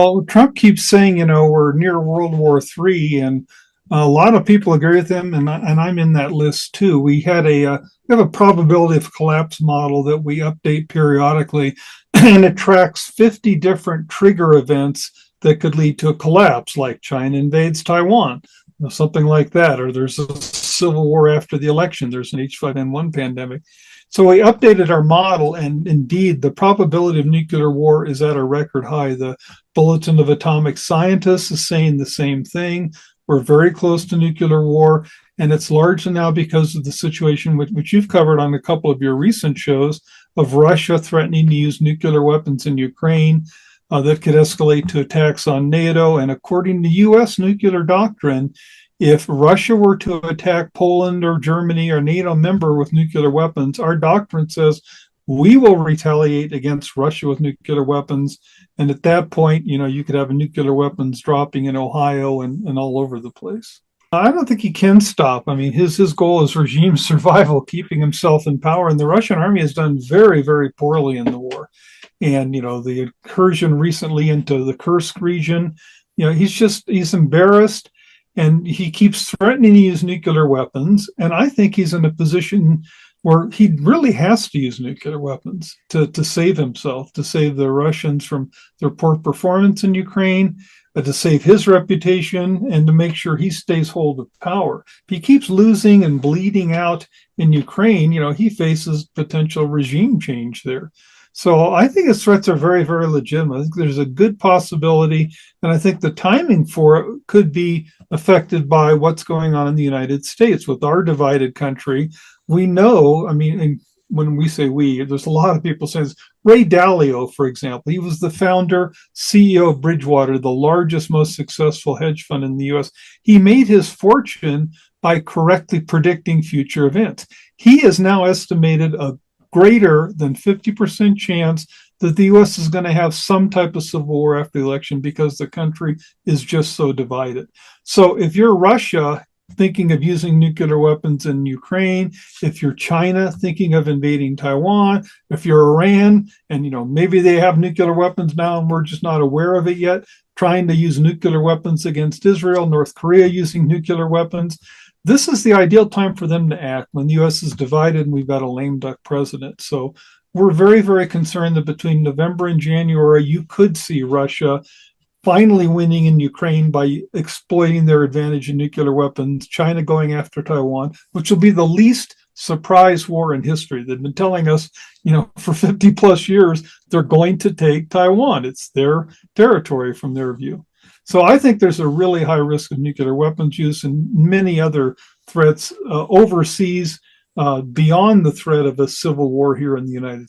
Well, Trump keeps saying, we're near World War III, and a lot of people agree with him, and I'm in that list too. We have a probability of collapse model that we update periodically, and it tracks 50 different trigger events that could lead to a collapse, like China invades Taiwan, something like that, or there's a civil war after the election, there's an H5N1 pandemic. So we updated our model, and indeed, the probability of nuclear war is at a record high. The Bulletin of Atomic Scientists is saying the same thing. We're very close to nuclear war, and it's largely now because of the situation which you've covered on a couple of your recent shows of Russia threatening to use nuclear weapons in Ukraine. That could escalate to attacks on NATO. And according to U.S. nuclear doctrine, if Russia were to attack Poland or Germany or NATO member with nuclear weapons, our doctrine says we will retaliate against Russia with nuclear weapons. And at that point, you could have nuclear weapons dropping in Ohio and all over the place. I don't think he can stop. I mean, his goal is regime survival, keeping himself in power. And the Russian army has done very, very poorly in the war. And, the incursion recently into the Kursk region, he's embarrassed. And he keeps threatening to use nuclear weapons. And I think he's in a position where he really has to use nuclear weapons to save himself, to save the Russians from their poor performance in Ukraine, to save his reputation, and to make sure he stays hold of power. If he keeps losing and bleeding out in Ukraine, he faces potential regime change there. So I think his threats are very, very legitimate. I think there's a good possibility, and I think the timing for it could be affected by what's going on in the United States with our divided country. We know, and when we say we, there's a lot of people saying Ray Dalio, for example. He was the founder, CEO of Bridgewater, the largest, most successful hedge fund in the U.S. He made his fortune by correctly predicting future events. He has now estimated a greater than 50% chance that the U.S. is going to have some type of civil war after the election because the country is just so divided. So if you're Russia thinking of using nuclear weapons in Ukraine, if you're China thinking of invading Taiwan, if you're Iran, and maybe they have nuclear weapons now and we're just not aware of it yet, trying to use nuclear weapons against Israel, North Korea using nuclear weapons, this is the ideal time for them to act when the U.S. is divided and we've got a lame duck president. So we're very, very concerned that between November and January, you could see Russia finally winning in Ukraine by exploiting their advantage in nuclear weapons, China going after Taiwan, which will be the least surprise war in history. They've been telling us, for 50 plus years, they're going to take Taiwan. It's their territory from their view. So I think there's a really high risk of nuclear weapons use and many other threats overseas beyond the threat of a civil war here in the United States.